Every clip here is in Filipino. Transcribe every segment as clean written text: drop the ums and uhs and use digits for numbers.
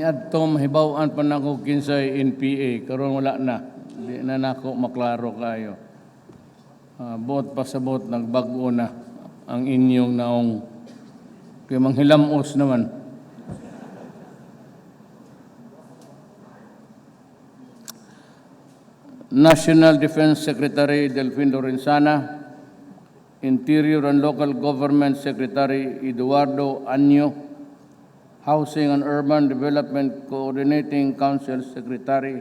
Niadto mahibaw-an pa nako kinsay NPA karon wala na. Di na nako maklaro kayo. Buot pasabot nagbag-o na ang inyong naong kay manghilamos naman. National Defense Secretary Delfin Lorenzana, Interior and Local Government Secretary Eduardo Anyo, Housing and Urban Development Coordinating Council Secretary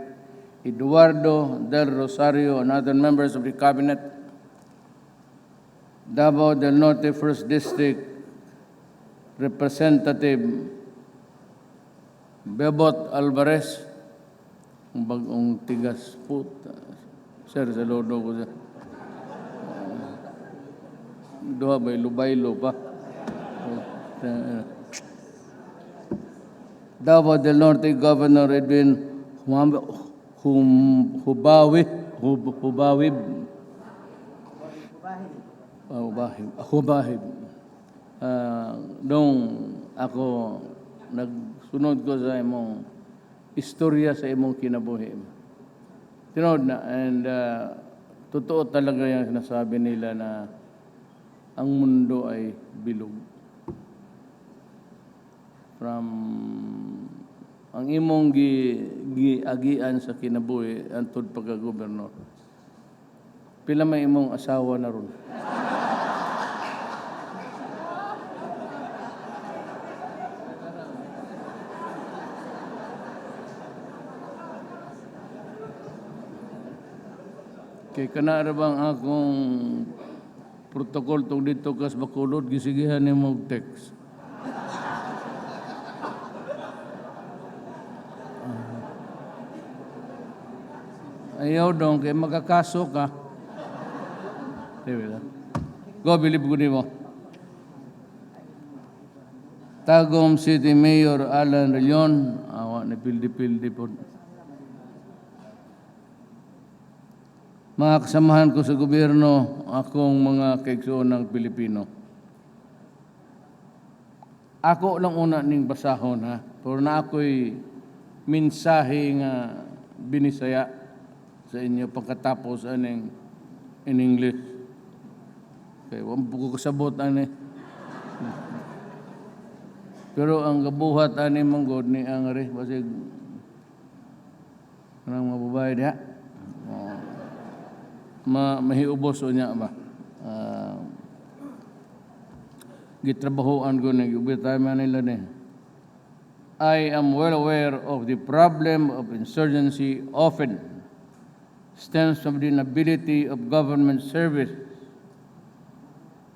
Eduardo Del Rosario, and other members of the Cabinet, Davao del Norte 1st District Representative Bebot Alvarez, ang bagong tigas po. Sir, saludo ko siya. Doha ba'y lubaylo pa? Davao del Norte Governor Edwin Hubawib nung ako nagsunod ko sa imong istorya sa imong kinabuhi. Tinod na, and totoo talaga yung sinasabi nila na ang mundo ay bilog. From ang imong giagian sa kinabuhi antod pagka-gobernador. Pila may imong asawa na ron? Kay kana bang akong protocol tong dito kas Bacolod gisigihan ni mo text. Ayaw dong kay magkakaso ka. Go, bilib ko mo. Tagum City Mayor Alan Relion, awa ni pildi-pildi po. Mga kasamahan ko sa gobyerno, akong mga kaigsoon ng Pilipino. Ako lang una ning basahon ha, pero na ako'y mensahe nga binisaya sa inyo pagkatapos aning in English. Okay, wala po ko kasabot ani. Pero ang gabuhat ani manggod ni ang ari basig kanang mga babae diha. Mahiubos o niya ba? Gitrabahoan ko na gubitay nila ni. I am well aware of the problem of insurgency often stems from the inability of government service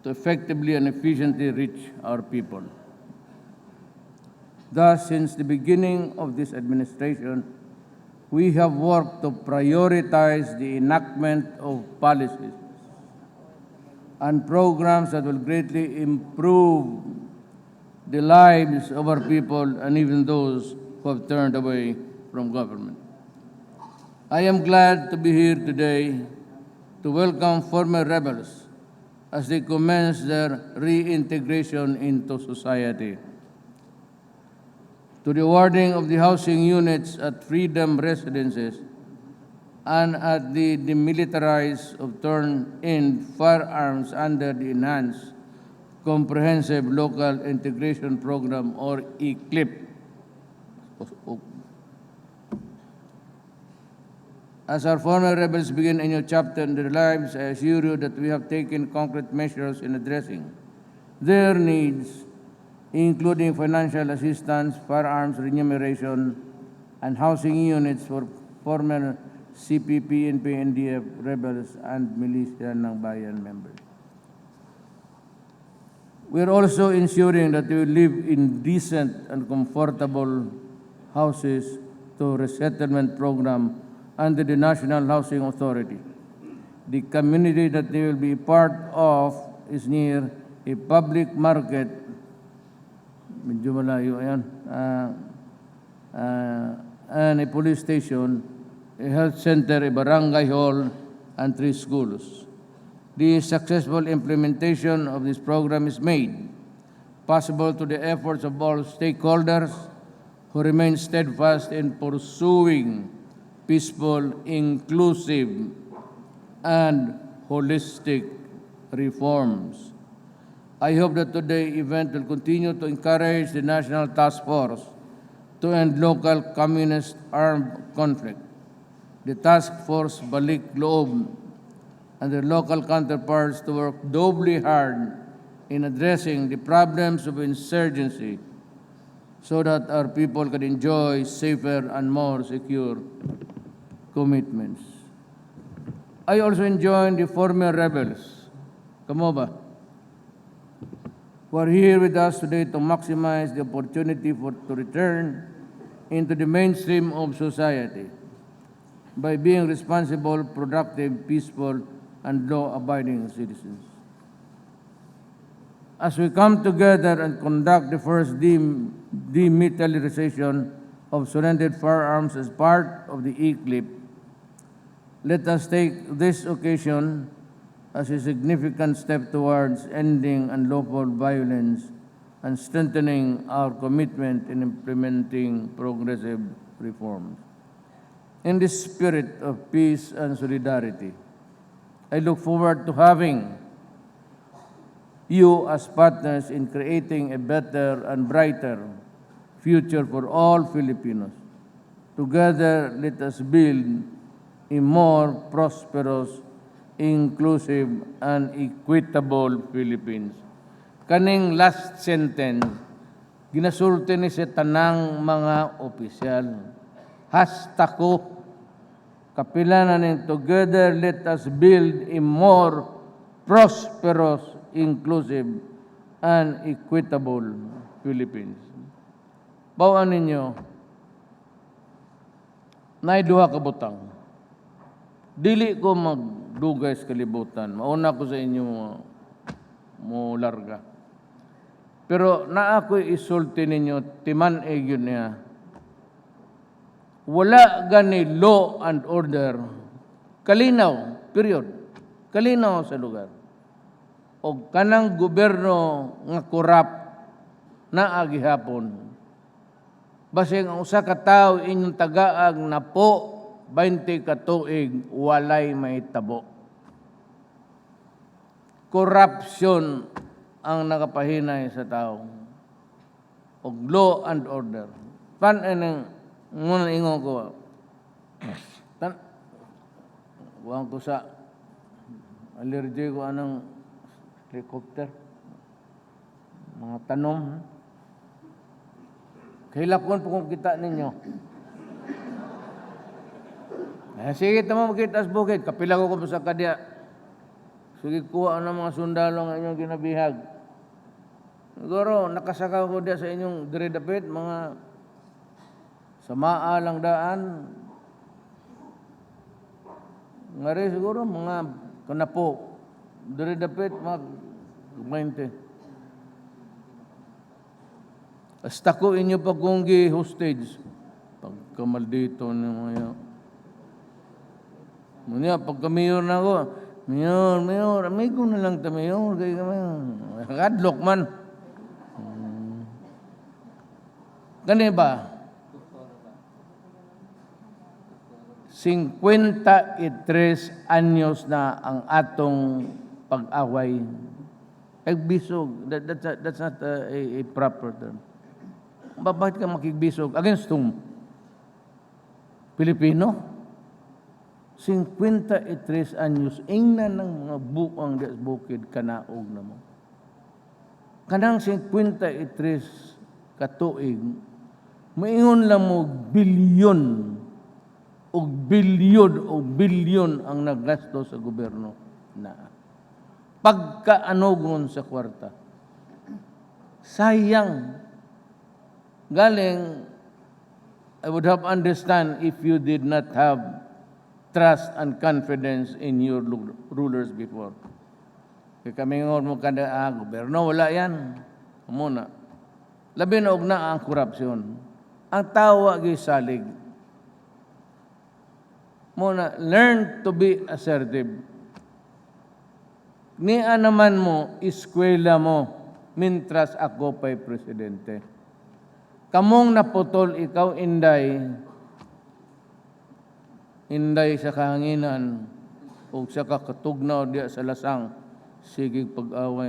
to effectively and efficiently reach our people. Thus, since the beginning of this administration, we have worked to prioritize the enactment of policies and programs that will greatly improve the lives of our people and even those who have turned away from government. I am glad to be here today to welcome former rebels as they commence their reintegration into society. To the awarding of the housing units at Freedom Residences and at the demilitarized of turn-in firearms under the Enhanced Comprehensive Local Integration Program or ECLIP. As our former rebels begin a new chapter in their lives, I assure you that we have taken concrete measures in addressing their needs, including financial assistance, firearms remuneration, and housing units for former CPP and PNDF rebels and militia ng bayan members. We are also ensuring that they will live in decent and comfortable houses through resettlement program under the National Housing Authority. The community that they will be part of is near a public market, medyo malayo yan, and a police station, a health center, a barangay hall, and 3 schools. The successful implementation of this program is made possible to the efforts of all stakeholders who remain steadfast in pursuing peaceful, inclusive, and holistic reforms. I hope that today's event will continue to encourage the National Task Force to end local communist armed conflict. The task force Balik Loob and their local counterparts to work doubly hard in addressing the problems of insurgency so that our people can enjoy safer and more secure commitments. I also joined the former rebels, kamo ba, who are here with us today to maximize the opportunity to return into the mainstream of society by being responsible, productive, peaceful, and law-abiding citizens. As we come together and conduct the first demilitarization of surrendered firearms as part of the ECLIP, let us take this occasion as a significant step towards ending unlawful violence and strengthening our commitment in implementing progressive reforms. In this spirit of peace and solidarity, I look forward to having you as partners in creating a better and brighter future for all Filipinos. Together, let us build a more prosperous, inclusive, and equitable Philippines. Kaning last sentence, ginasulti ni sa tanang mga opisyal. Hasta ko, kapilanan ng together, let us build a more prosperous, inclusive, and equitable Philippines. Bawaan ninyo, naiduha ka butang. Dili ko magdugay sa kalibutan. Mauna ko sa inyo mo larga. Pero na ako'y isulti ninyo, timan-eg yun niya. Wala gani law and order. Kalinaw, period. Kalinaw sa lugar. O kanang gobyerno nga korap na agihapon. Basing ang usa ka tawo inyong tagaag na po 20 ka tuig walay may tabo. Corruption ang nakapahinay sa tao. O law and order. Pananang muna ingon ko. Buwang ko sa allergy ko anong helicopter. Mga tanom. Kahilapon po kung kita ninyo. Sige, tama makita sa bukid. Kapila ko sa kadya. Sige, kuha ng mga sundalo ng inyong ginabihag. Siguro, nakasaka ko diya sa inyong diridapit, mga samaa lang daan. Ngari siguro, mga kanapo. Diridapit, mga 20. Hasta ko inyo pagkunggi hostage. Pagkamaldito niyo mga Munya, pagka mayor na ako, mayor, amigo na lang ta mayor. Kadlok man. Gani ba? 53 anyos na ang atong pag-away. Kagbisog. That's not a proper term. Bakit ka makigbisog? Against whom? Pilipino? 53 anyos, ingnan ng mga buang di bukid kanaog na mo. Kanang 53 katuig, maingon lang mo bilyon o bilyon ang naggasto sa gobyerno na pagkaanogon sa kwarta. Sayang. Galing, I would have understand if you did not have trust and confidence in your rulers before. Kaya kami nga mo kada gobyerno, wala yan. Muna. Labi na og na ang korupsyon. Ang tawa gisalig. Muna, learn to be assertive. Niya naman mo, eskwela mo, mintras ako pa'y presidente. Kamong naputol ikaw inday, inday sa kahanginan, o sa kakatugnaw diya sa lasang, sige pag-away,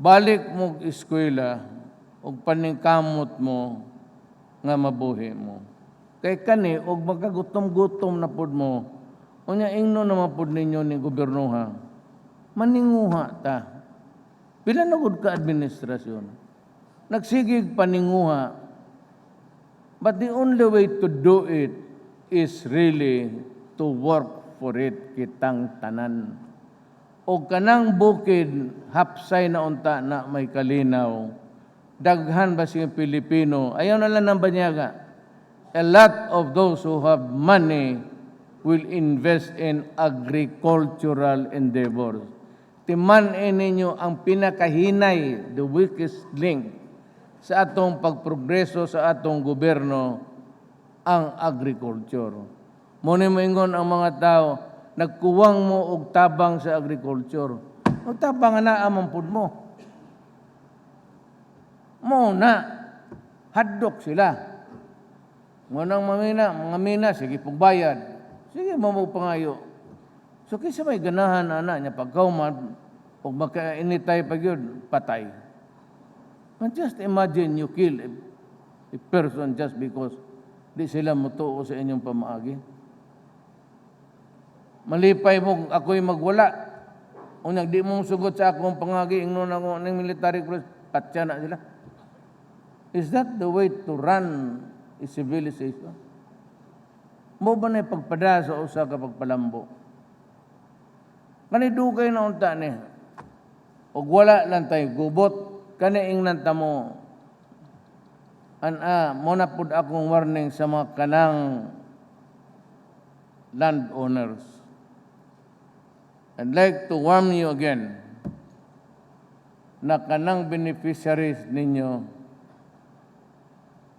balik mo eskwela, o paningkamot mo, nga mabuhi mo. Kay kani, o magkagutom-gutom na pod mo, unya ingno na mapod ninyo ni gobernoha, maninguha ta. Pila na gud ka administrasyon. Nagsigig paninguha. But the only way to do it is really to work for it kitang tanan. O kanang bukid, hapsay na unta na may kalinaw. Daghan ba siyang Pilipino? Ayaw na lang ng banyaga. A lot of those who have money will invest in agricultural endeavors. Timan-in ninyo ang pinakahinay, the weakest link sa atong pagprogreso sa atong gobyerno, ang agriculture. Muna moingon ang mga tao, nagkuwang mo og tabang sa agriculture. O tabang na amampod mo. Muna, hadok sila. Ngunang mga mina, sige pagbayad. Sige, pangayo. So, kaysa may ganahan na niya, pagkauman, o makainitay pag yun, patay. But just imagine you kill a person just because di sila mutuo sa inyong pamaagi. Malipay mo, ako'y magwala. Unyag, di mong sugot sa akong pangagi, ingnon ako ng military police, patya na sila. Is that the way to run a civilization? Mo ba na pagpada sa usa ka pagpalambo? Kanidugay na unta ni. Og wala lang tayo gubot, kaniing nanta mo. Muna pud akong warning sa mga kanang landowners. I'd like to warn you again na kanang beneficiaries ninyo,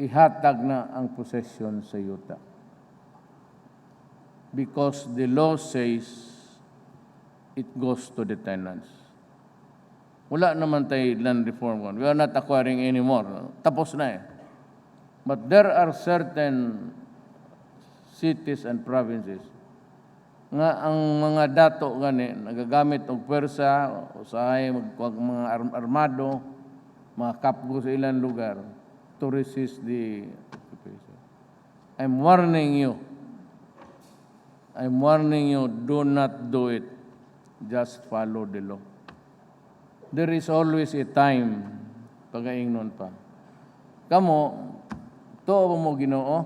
ihatag na ang possession sa yuta. Because the law says it goes to the tenants. Wala naman tayo land reform. We are not acquiring anymore. Tapos na eh. But there are certain cities and provinces nga ang mga dato gani nagagamit og pwersa, usahay mga armado, mga kapgo sa ilang lugar to resist the occupation. I'm warning you, do not do it. Just follow the law. There is always a time, pag-aingnon pa. Kamo, tuo mo Ginoo?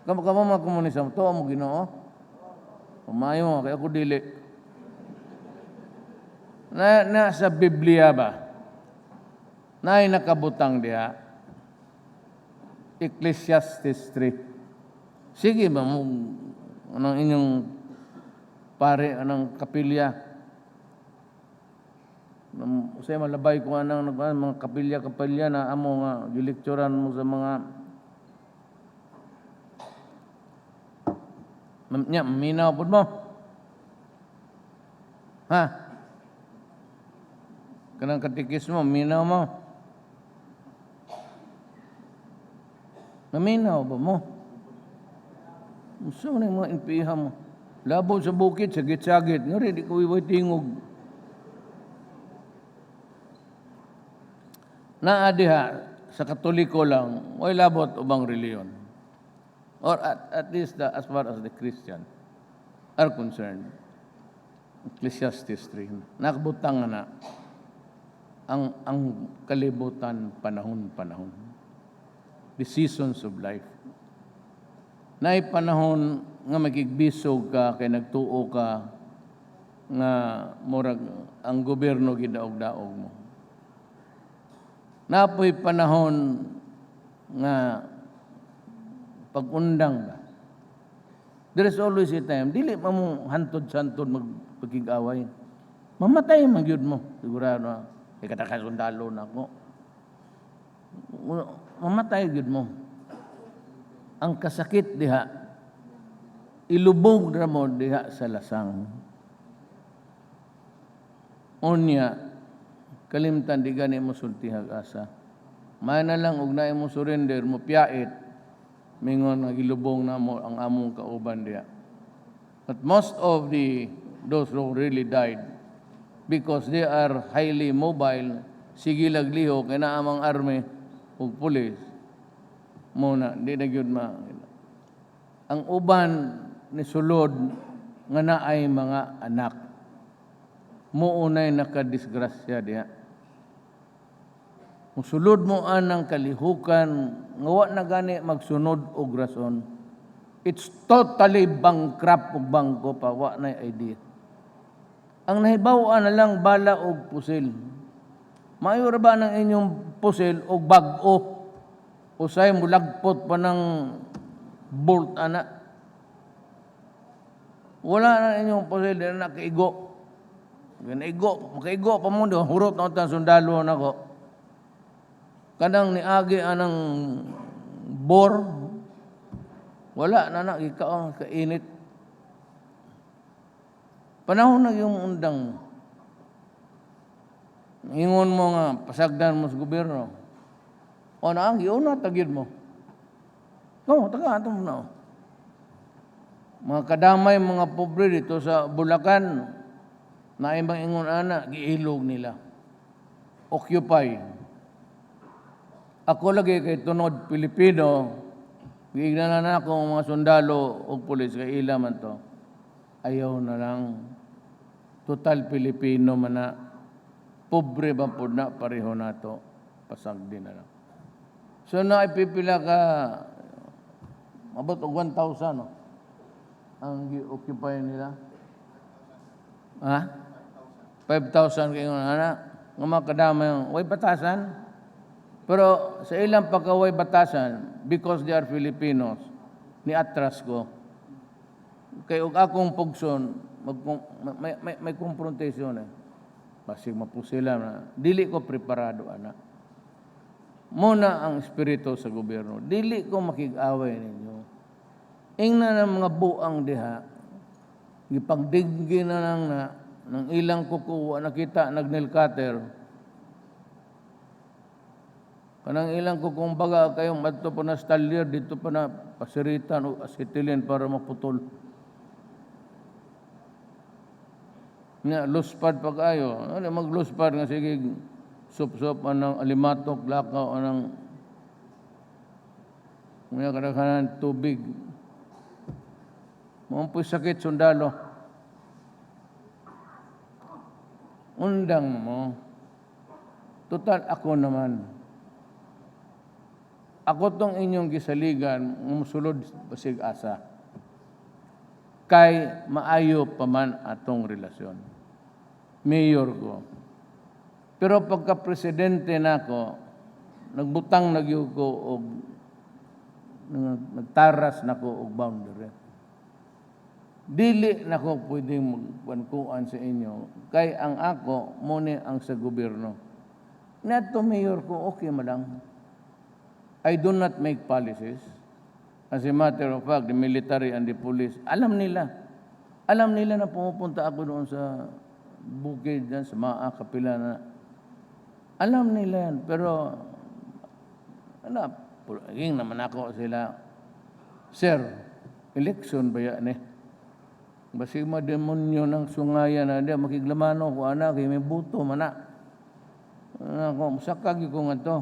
Kamo mga komunista, tuo mo Ginoo? Umayo mo, kaya ako dili. Sa Biblia ba? Na ay nakabutang diha. Ecclesiastes 3. Sige ba mo, anong inyong pare, anong kapilya? Usay malabay ko anang mga kapilya na amo nga gilekturan mo sa mga minaw pud mo. Ha? Kanang katikis mo, minaw mo. Maminaw ba mo? Gusto na yung mga inpiha mo. Labo sa bukid, sagit-sagit. Ngari, di ko iway tingog. Naadiha, sa Katoliko lang, way labot ubang reliyon. Or at least as far as the Christian are concerned. Ecclesiastes 3. Nakabutang na ang kalibutan panahon-panahon. The seasons of life. Naay panahon nga magigbisog ka, kay nagtuo ka, nga murag ang gobyerno gidaog-daog mo. Napoy panahon nga pag-undang ba. There is always a time. Dili mo hantod-santod magpagkig-away. Mamatay man gyud mo. Sigurado, katakasundalo na ako. Mamatay gyud mo. Ang kasakit diha, ilubog na mo diha sa lasang. Unya, kalimtan di gani mo sultihag asa. May na lang ug naay mo surrender mo piyait mingon nga gilubong na mo ang among kauban diya. But most of those who really died because they are highly mobile, sige lagliho kay naa amang army ug pulis muna di na gyud ma. Ang uban ni sulod nga naay mga anak muunay nakadisgrasya diha. Kung sulod mo anang kalihukan nga wa na gani magsunod og rason, it's totally bankrupt og bangko pa wa na idea. Ang nahibaw-an na lang bala og pusil. Mayo ra ba ng inyong pusil og bag-o? Usay mulagpot pa ng bolt ana. Wala na inyong pusil na nakaigo. Makaigo pa mo do hurot na utang sundalo nako. Kadang niagi anang bor, wala na ikaw kainit. Panahon na yung undang. Ingon mo nga, pasagdan mo sa gobyerno. O naagi, o na, tagid mo. O, taga, ito mo na. Mga kadamay, mga pobre dito sa Bulacan, na ibang ingon ana, giilog nila. Occupy. Ako lagi kay tunod Pilipino, giignanan na akong mga sundalo o pulis kay ila man to. Ayaw na lang. Total Pilipino man na. Pobre ba po na pareho na to. Pasag din na lang. So na ipipila ka, abot og 1,000 no? Ang occupy nila. Ha? 5,000 kayo na. Nga mga kadama yung, way batasan. Pero sa ilang pagkaway batasan, because they are Filipinos, ni-atras ko. Kaya akong pugson, may confrontation eh. Basig mapusila na. Dili ko preparado, anak. Muna ang espiritu sa gobyerno. Dili ko makig-away ninyo. Ingna ng mga buang diha, ipagdiggi na lang na, ng ilang kukuha, nakita, nagnilkater, kanang ilang ko kung baga kayong madto pa na stallier, dito pa na pasiritan o acetylen para maputol. Nga, luspad pa kayo. Ano, magluspad nga sige, sup-sup, anang alimatok, lakaw, anang mga kadakanan tubig. Mampuy sakit sundalo. Undang mo. Total ako naman. Ako tong inyong gisaligan, musulod basig asa. Kay maayo pa man atong relasyon. Mayor ko. Pero pagka presidente nako, nagbutang nagyug ko og nagtaras nako og boundary. Dili nako pwedeng magpankuan sa inyo kay ang ako mo ni ang sa gobyerno. Nato mayor ko okay malang. I do not make policies. As a matter of fact, the military and the police, alam nila. Alam nila na pumupunta ako doon sa bukid, sa mga kapila na. Alam nila yan. Pero, paging naman ako sila, Sir, election ba yan eh? Basig mademonyo ng sungayan na di, makiglamano ko, anak, may buto, mana. Ako, sakag ko nga to.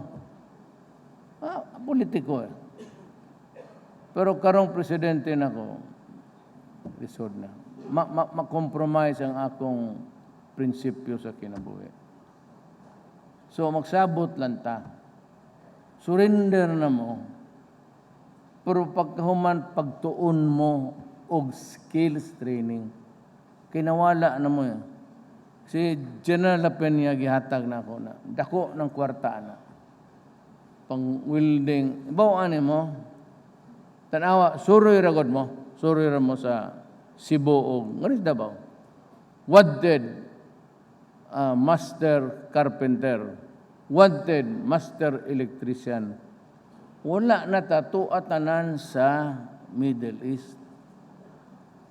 Politiko eh. Pero karong presidente na ko, lisod na. Ma-compromise ang akong prinsipyo sa kinabuhi. So magsabot lang ta. Surrender na mo. Pero pagkahuman, pagtuon mo og skills training, kinawala na mo yan. Si General Lapenya gihatag na ako na. Dako ng kwarta na. Pang-welding. Ibaw ani mo. Tanawa, suroy ragod mo. Suroy ra mo sa Cebu o ngaris Davao. Wanted master carpenter. Wanted master electrician. Wala na tanan sa Middle East.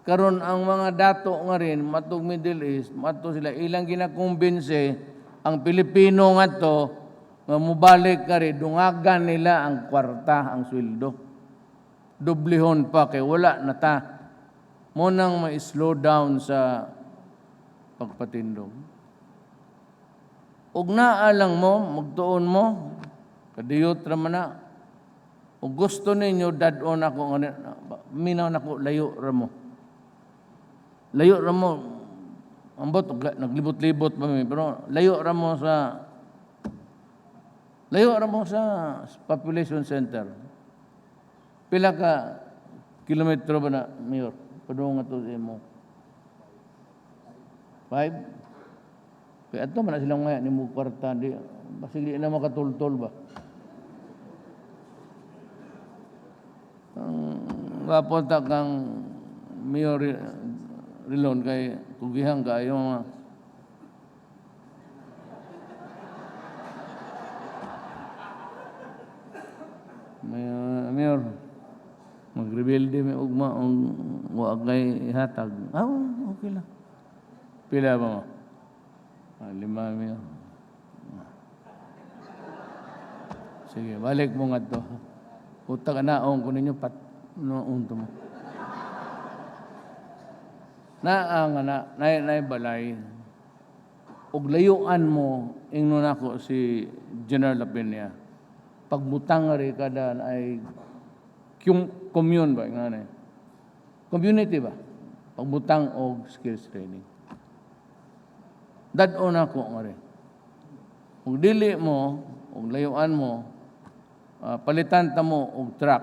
Karon ang mga dato nga rin, matog Middle East, mato sila ilang ginakumbinse ang Pilipino nga to, nga mubalik ka rin, dungagan nila ang kwarta, ang sweldo. Dublihon pa, kay wala na ta. Munang ma-slow down sa pagpatindog. Ug naalang mo, magtuon mo, kadiyot raman na. Ug gusto ninyo, dadon ako, minaw na ko, layo ramo. Layo ramo, ambot, naglibot-libot pa mi, pero layo ramo sa population center. Pila ka kilometro ba na, Mayor? Padung nga to sa imo. 5? Kaya ito, mana silang ngaya ni mo kwarta. Basig di na makatultol ba? Wapunta kang Mayor Rilon kay kugihang kayo mga Mayor, mag-rebelde may ugma ang wag kay hatag. Okay lang. Pila ba mo? 5, Mayor. Sige, balik mo nga to. Puta ka naong ko ninyo noong to mo. Balay. Og layuan mo, ingnon ako si General Lapenia. Pagbutang rin kada ay commune ba? Community ba? Pagbutang o skills training. Dadon ako nga rin. Kung dili mo, kung layuan mo, palitan ta mo og truck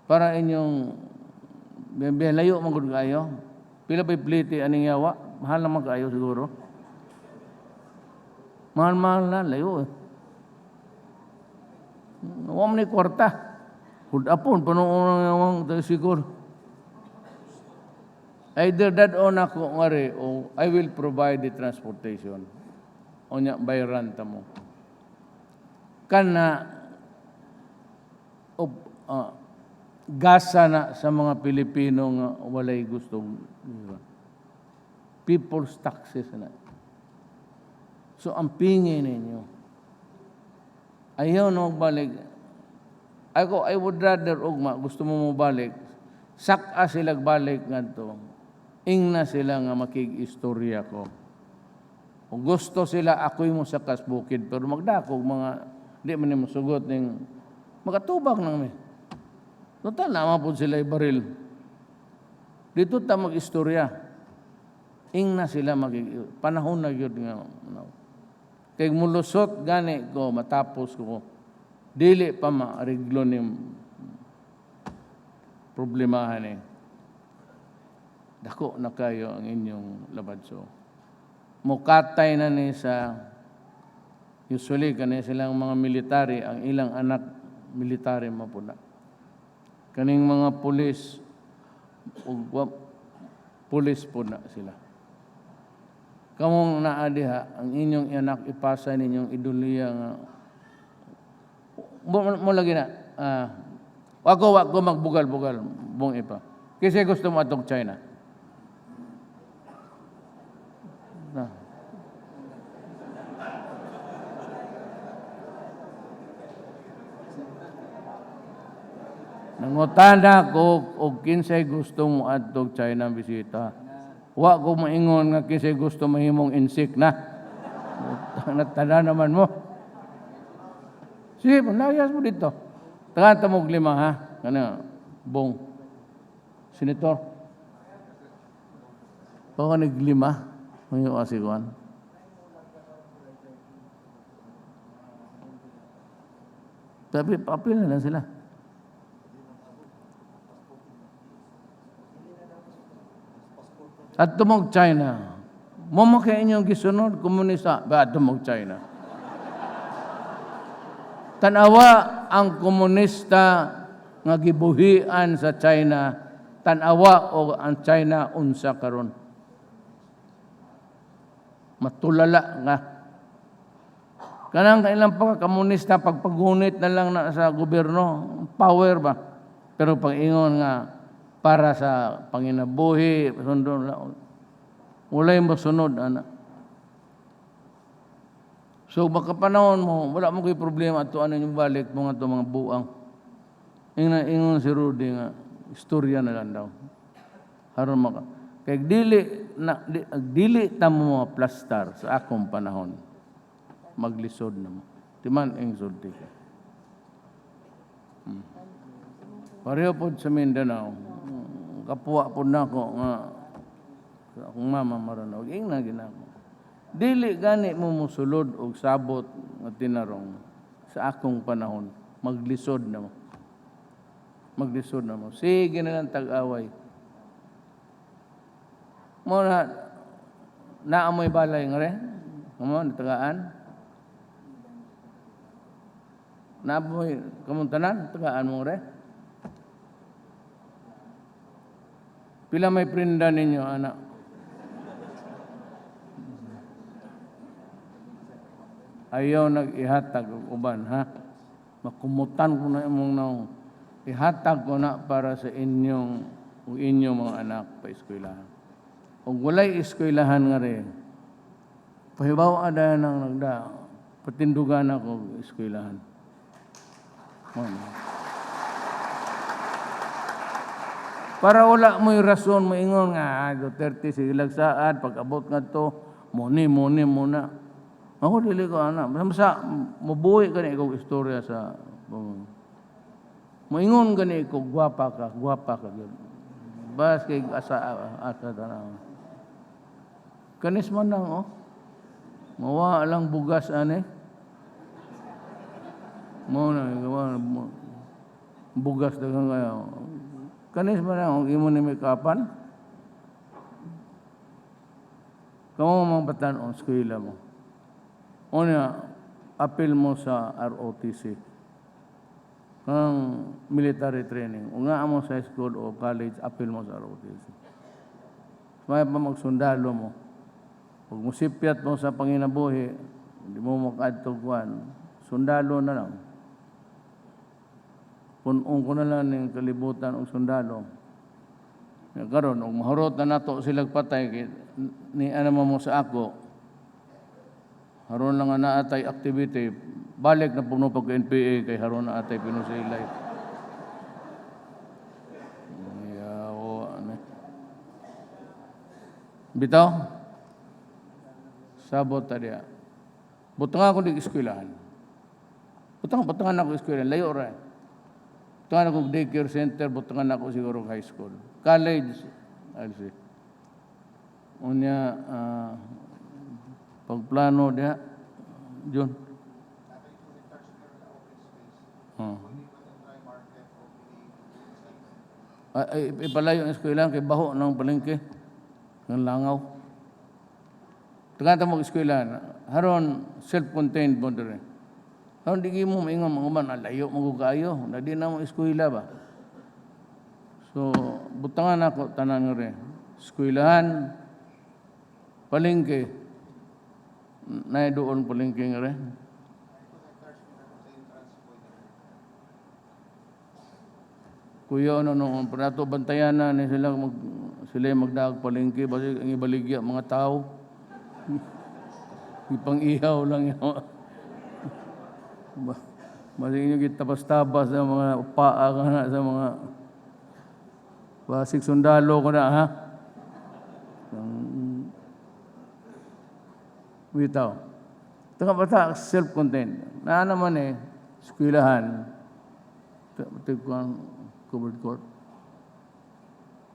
para inyong layo magud kayo. Pila pa pliti aning yawa? Mahal naman kayo siguro. Mahal na layo eh. Huwag ni kwarta. Hudapon, panuunang yung siguro. Either dadon ako nga rin o I will provide the transportation. O niya, bayaran ta mo. Kana gasa na sa mga Pilipino nga walay gustong people's taxes na. So ang pingin ninyo ayaw na magbalik. I would rather ugma gusto mo mabalik saka sila balik ngadto ingna sila nga makig-istorya ko. Kung gusto sila ako'y mo sa kasbukid pero magdakog mga di man mo sugot ning makatubag nang may. Total naman po sila ibaril. Dito ta mag-istorya. Ingna sila panahon na yun nga. Kay mulusot gani ko, matapos ko, dili pa ma-ariglo ni problemahan eh. Dako na kayo ang inyong labadso. Mukatay na ni sa usually kani silang mga military, ang ilang anak military mapuna. Kaning mga pulis po na sila. Kamong naadiha, ang inyong anak ipasa ninyong iduliya nga. Mo lagi na, wag ko magbugal-bugal, buong ipa. Kasi gusto mo atong China. Nangutana ko og kinsay gusto mo adtong China bisita. Wa ko maingon nga kinsay gusto mahimong insik na. Natanda naman mo. Sige, layas mo dito. Tangata mo 5 ha. Kana bong senator. Pag nag-5 mayo asikuan. Tapi papil na lang sila. At tumog China. Mo makay inyong gisunod komunista ba tumog China. Tanawa ang komunista nga gibuhian sa China, tanawa o ang China unsa karon. Matulala nga. Kanang ilang pagkakomunista pagpagunit na lang na sa gobyerno, power ba? Pero pag ingon nga para sa panginabuhi, walay mo sunod, anak. So makapanahon mo, wala mo kay problema ato ano yung balik mga to mga buang. Ingon si Rudy nga istorya na lang daw. Aron maka kay dili ta mo plastar sa akong panahon. Maglisod na mo. Timan ing sulti ka. Pareho po sa Mindanao. Kapuwa po na ako nga akong mama maroon. Ing na ginako. Dili gani mo musulod og sabot nga tinarong sa akong panahon. Maglisod na mo. Maglisod na mo. Sige na lang tag-away. Mo na naamoy balay nga rin. Mo natagaan. Naamoy kamuntanan, tagaan mo rin. Pila may prinda ninyo, anak? Ayaw nag-ihatag og uban, ha? Makumutan ko na imong naong ihatag ko na para sa inyong mga anak pa eskwelahan. Kung walay eskwelahan nga rin, pahibaw ada nang nagda, patindugan ako eskwelahan. Para wala mo'y rason mo ingon nga, Duterte sige lagsaad, pag-abot nga to, muni muna. Ako dili ko anak, basta mabuhi ka na ikaw istorya sa moingon gani ko gwapa ka gyud. Bas kay asa tanaw. Kanis man lang mawa lang bugas ani. Mo na bugas dagang kayo. Kanis man lang imo ni make-upan. Kamo mang batan-on eskwela mo. Una, apil mo sa ROTC. Kang military training. Unga mo sa school o college, apil mo sa ROTC. May pa magsundalo mo. Pag musipyat mo sa panginabuhi, hindi mo makadtugwan, sundalo na lang. Punong ko na lang ng kalibutan ng sundalo. Karon, og mahurot na nato silang patay, ni ano mo sa ako, haron lang na atay activity, balik na puno pag NPA kay haron na atay pinusilay. Bitaw? Sabot tadi. Butang ako di eskwelahan. Butangan ako eskwelahan, layo ra. Butangan ako daycare center, butangan ako siguro high school. College, I'll say. Unya, pagplano dia, John. Ipalayo ang eskwelahan kay baho ng palengke, ng langaw. Tagata mo eskwelahan, haron self-contained mo dire. Haron di mo maingon mga man, alayo mo kayo, na di na mo eskwela ba? So, butangan ako tanan nga rin. Eskwelahan, palengke, na doon palengke nga rin. Kuya, noong panato bantayan na sila magdaag palengke, basi ang ibaligya mga tao. Ipang-ihaw lang yun. Basi nyo kitabas-tabas sa mga upaa ka na, sa mga basig sundalo ko na, ha? Bitaw. Tanga bata, self-contained. Na naman eskwelahan. Tigkuhan, covered court.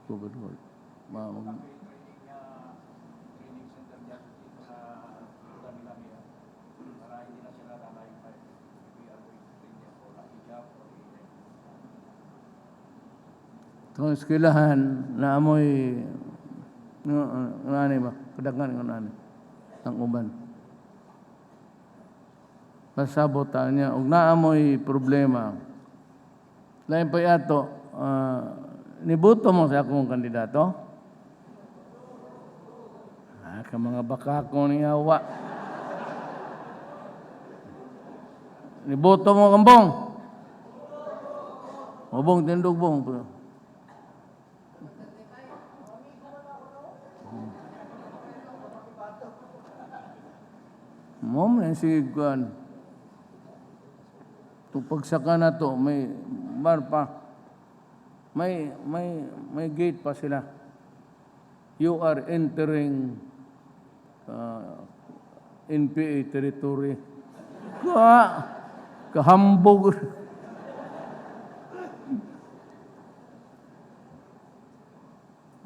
Covered court. Itong eskwelahan na amoy ano ba? Kadagan ng ano ang uban. Pasabotan niya og naamoy problema. Lain pa yato, nibuto mo sa akong kandidato? Ka mga baka ko ni awa. Nibuto mo kambong? Mabong tindog bong. Mo man si Guan. Pagsaka na to, may bar pa. May gate pa sila. You are entering NPA territory. Kahambog.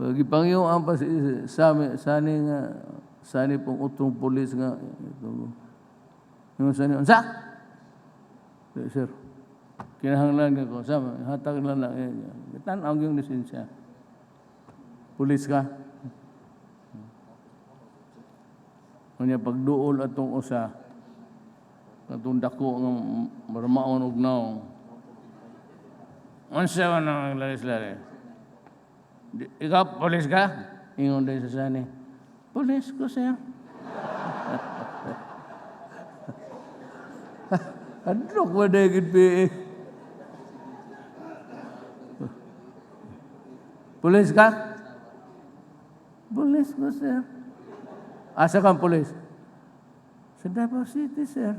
Bagi Panginoon ang sani pong utong pulis nga. Yung sani, unsa? Sir, kinahanglan ka ko. Sama, hatag na lang. Tanaw yung lisensya. Pulis ka. Kanya pagduol atong usa, atong dako ng maramaon og naong. Unsa man ang lalis-lalis? Ikaw, pulis ka? Ingon din sa sani. Pulis ko, sir. Ano ko na yung PA? Pulis ka? Pulis ko, sir. Asa kang pulis? Sa Davao City, sir.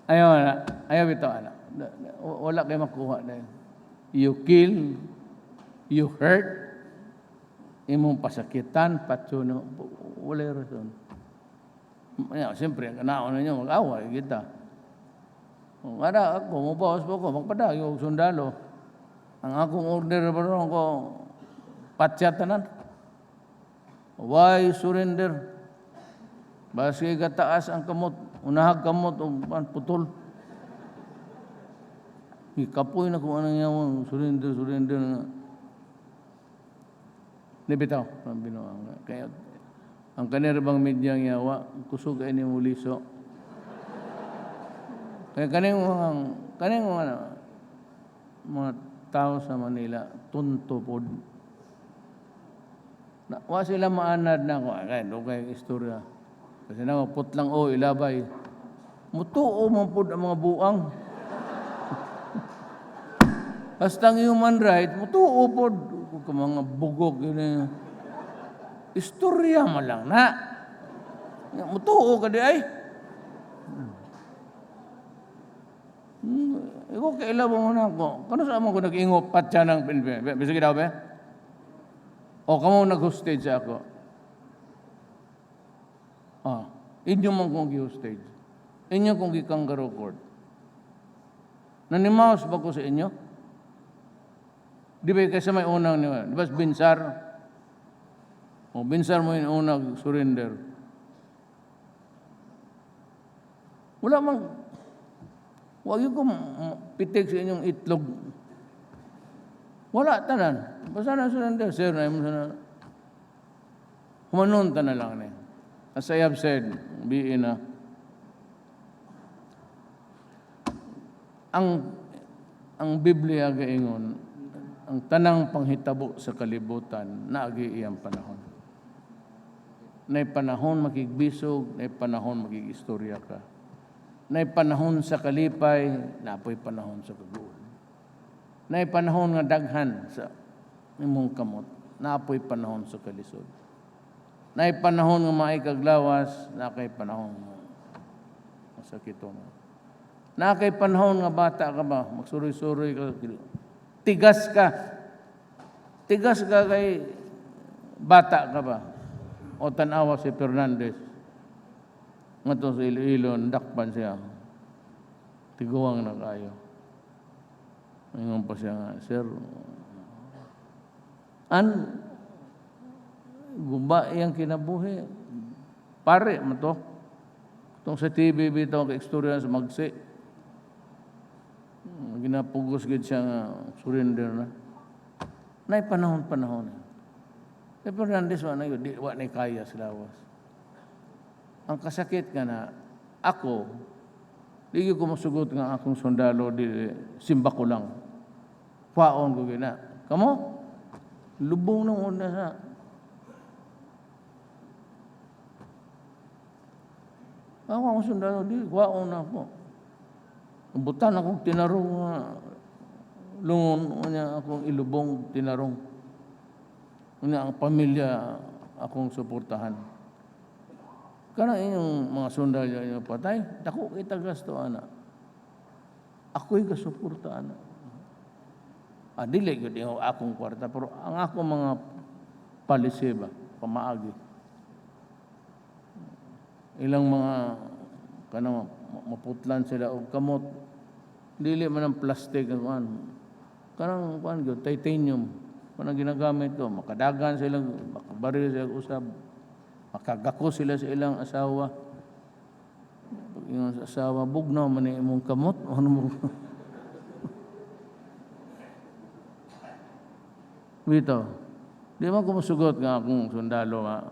Ayaw ito, anak. Wala kayo makuha na yun. You kill, you hurt, imong pasakitan, patsuno, wala yung rason. Siyempre, kanaon na niyo, mag-away kita. Kung ako, mabawas po ko, magpadagyo, sundalo. Ang akong order ba rin ko, patyatanan. Why surrender? Basi kataas ang kamot, unahag kamot, o putol. Ikapoy na kung anong yaman, surrender na. Nibitaw, ang binuang. Kaya, ang kanirabang medyang yawa, kusog ay ni Muliso. Kaya kaning mga tao sa Manila, tunto po. Wa sila maanad na ako, kaya doon kayo istorya. Kasi na, putlang ilabay. Mutuo man po ang mga buang. Hasta ang human right, mutuo po. Kung mga bugog, yun istorya mo lang na. Mutuo ka di ay. Ikaw kailan mo na ako. Kano sa mo ko nag-ingop patya ng Pilipinas? Bisa daw ba? O kamo nag-hostage ako. Inyo mong kong gi-hostage. Inyo kong gi-kangaroo court. Nanimaos ba ko sa inyo? Di ba kasi may unang niya? Di ba binsar? O binsar mo yung unang surrender. Wala mang, huwag yung pitik sa inyong itlog. Wala tanan. Basta na surrender. Sir, na mo sana. Humanon ta na lang na. As I have said, biina, ang Biblia gaingon, ang tanang panghitabo sa kalibutan, naagi iyang panahon. Nay panahon makigbisog, nay panahon makigistorya ka. Nay panahon sa kalipay, napoy panahon sa kaguol. Nay panahon nga daghan sa imong kamot, napoy panahon sa kalisod. Nay panahon nga maikaglawas, nakay panahon nga sakiton. Nakay panahon nga bata ka ba, magsuroy-suroy ka, tigas ka. Tigas ka kay bata ka ba? O tanawa si Fernandez. Nga to sa Iloilo, dakpan siya. Tiguang na kayo. Ngayon pa siya nga, sir, guba iyang kinabuhi. Pare mo to. Itong sa TV bitaw ka ekstorya sa magsi. Ginapugos gid siya nga surrender na. Nay panahon. Si Fernandez wa na kaya sa lawas. Ang kasakit nga na ako, di ko masugot nga akong sundalo, di simba ko lang. Paon ko gina. Kamo? Lubong ng una sa. Ako ang sundalo, di paon na ako. Butan akong tinarong lungon niya akong ilubong tinarong. Ang pamilya akong suportahan. Kana inyong mga sundalo nyo patay, dako kita gasto, ana. Ako'y kasuporta, ana. Dili yun yung akong kwarta, pero ang akong mga palisi ba, pamaagi. Ilang mga, kanang maputlan sila o kamot, dili man ang plastic, kanang titanium, kanang ginagamit ko, makadagan sila, makabaril sila usab, makagako sila sa ilang asawa. Pag yung asawa, bugnaw man imong kamot, ano mo? Bito, di man ko masugot nga akong sundalo nga.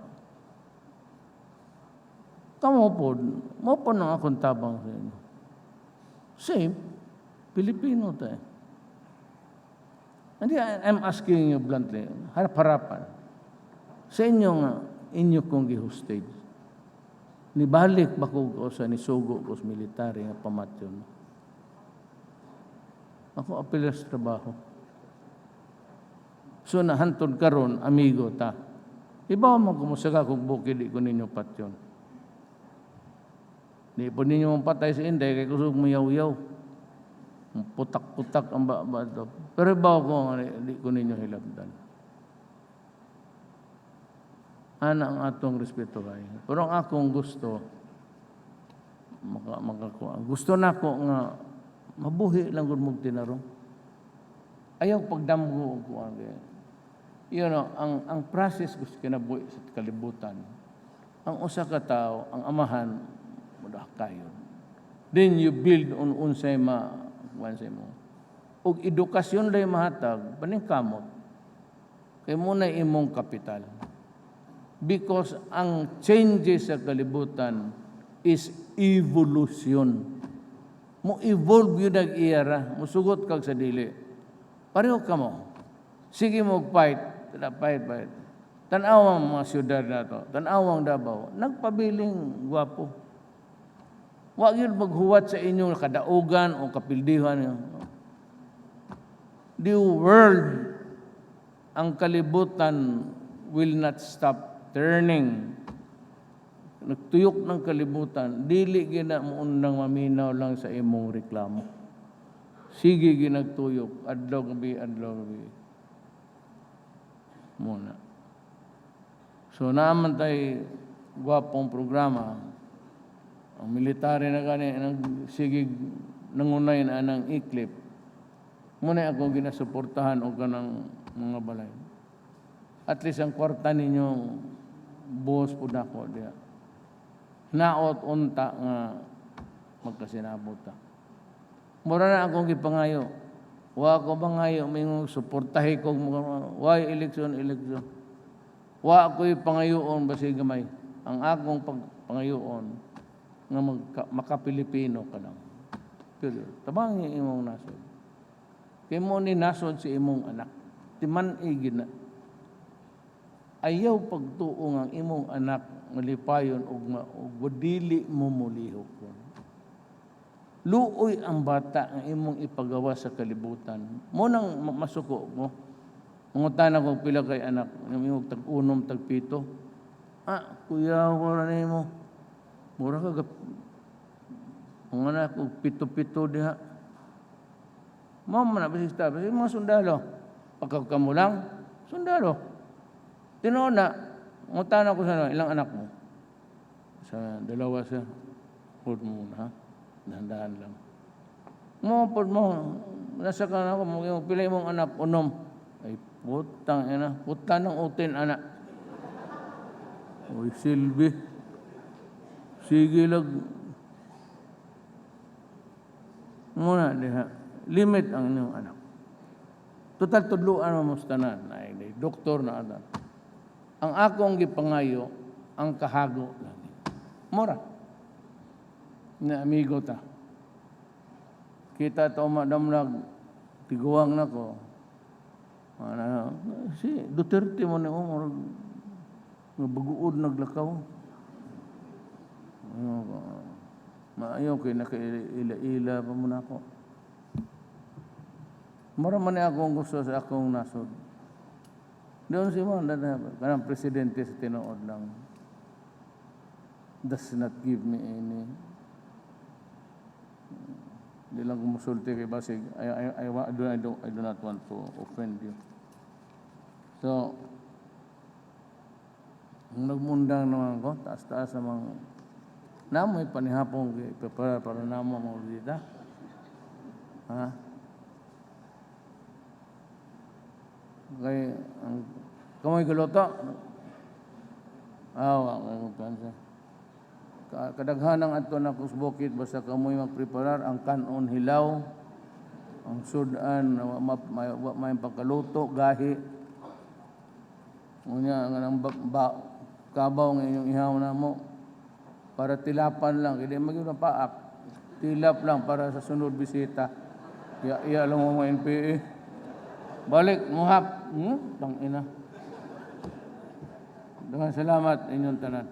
Mo po nang akong tabang sa inyo. Same, Pilipino tayo. Hindi, I'm asking you bluntly, harap-harapan. Sa inyo nga, inyo kong gi-hostage. Nibalik ba ko sa nisugo ko sa military nga pamatyon. Ako apel sa trabaho. So nahantod karon amigo ta. Iba mo kumusaga kung bukid di ko ninyo patyon. Di po ninyo mong patay sa Inday kay kusog mo yaw-yaw. Putak-putak ang ba-bato. Pero iba ko di ko ninyo hilabdan. Ana ang atong respeto kay. Pero ang akong gusto makakuha. Gusto nako nga mabuhi lang gud mong tinarong. Ayaw pagdamgo ko ang process gusto kinabuhi sa kalibutan. Ang usa ka tao, ang amahan mudah kayo. Then you build on unsay mo. Og edukasyon lay mahatag paning kamot. Kay muna imong kapital. Because ang changes sa kalibutan is evolution. Mo evolve yun nag-iara, musugot kag sa dili. Pareho ka mo. Sige mo fight. Fight. Tanawang mga syudad na to, tanawang Davao, nagpabiling gwapo. Huwag yun maghuwat sa inyong kadaugan o kapildihan. The world, ang kalibutan will not stop turning. Nagtuyok ng kalibutan, dili gina mo unang maminaw lang sa imong reklamo. Sige ginagtuyok, adlaw gabi. Muna. So naman tayo gwapong programa. Ang military na gani sigig nangunay na ng iklip. Muna ako ginasuportahan o kanang mga balay. At least ang kwarta ninyo boss po dako diya. Naot unta nga magkasinabot ta. Mura na akong gipangayo. Wa ko bangayo mingong suportahi kog mga why election. Wa ako'y pangayoon basi gamay. Ang akong pangayoon nga maka-Pilipino ka lang. Pero tabangi imong nasod. Kay mo ni nasod si imong anak. Timan igina. Ayaw pagtuong ang imong anak malipayon og dili mo mulihok. Luoy ang bata ang imong ipagawa sa kalibutan. Mo nang masuko mo. Mangutana ko pila kay anak, imong tag-unom, tag-pito. Kuya, wala na mo. Mura ka ang anak ko, pito-pito diha. Mama na, basista, mga sundalo. Pagkaka mo lang, sundalo. Tinoon na, mangutana ko sa ilang anak mo. Sa dalawa siya. Hold mo muna, ha? Dahan-dahan lang. Mapod mo, nasa ka na ako, pilay mong anak, unom. Ay, putang ina, puta ng utin, anak. Uy, Silvi. Sige lang. Muna, diha. Limit ang inyong anak. Total, tudluan mo mustanan. Ay, doktor na anak. Ang akong gipangayo, ang kahago lang. Mura. Na amigo ta. Kita to madamlag tiguang nako. Si Duterte mo na nga baguod naglakaw. Maayo kay nakaila-ila pa mo nako. Maraman ni akong gusto sa akong nasod. Doon si mo kanang presidente sa tinuod lang. does not give me any. Hindi lang kumusulti kay Basig. I do not want to offend you. So, nagmundang naman ko, taas-taas namang namoy panihapong para namo mga dita. Ha? Kay ang kamoy galoto. Ang kansa. Kadaghanang adto na kusbukit basta kamoy magpreparar ang kanon hilaw, ang sudan may pagkaluto gahi. Unya nga nang kabaw ng inyong ihaw na mo para tilapan lang, hindi magiging paak. Tilap lang para sa sunod bisita. Iya lang mo mga NPA. Balik, muhap. Tangina. Dengan salamat inyong tanan.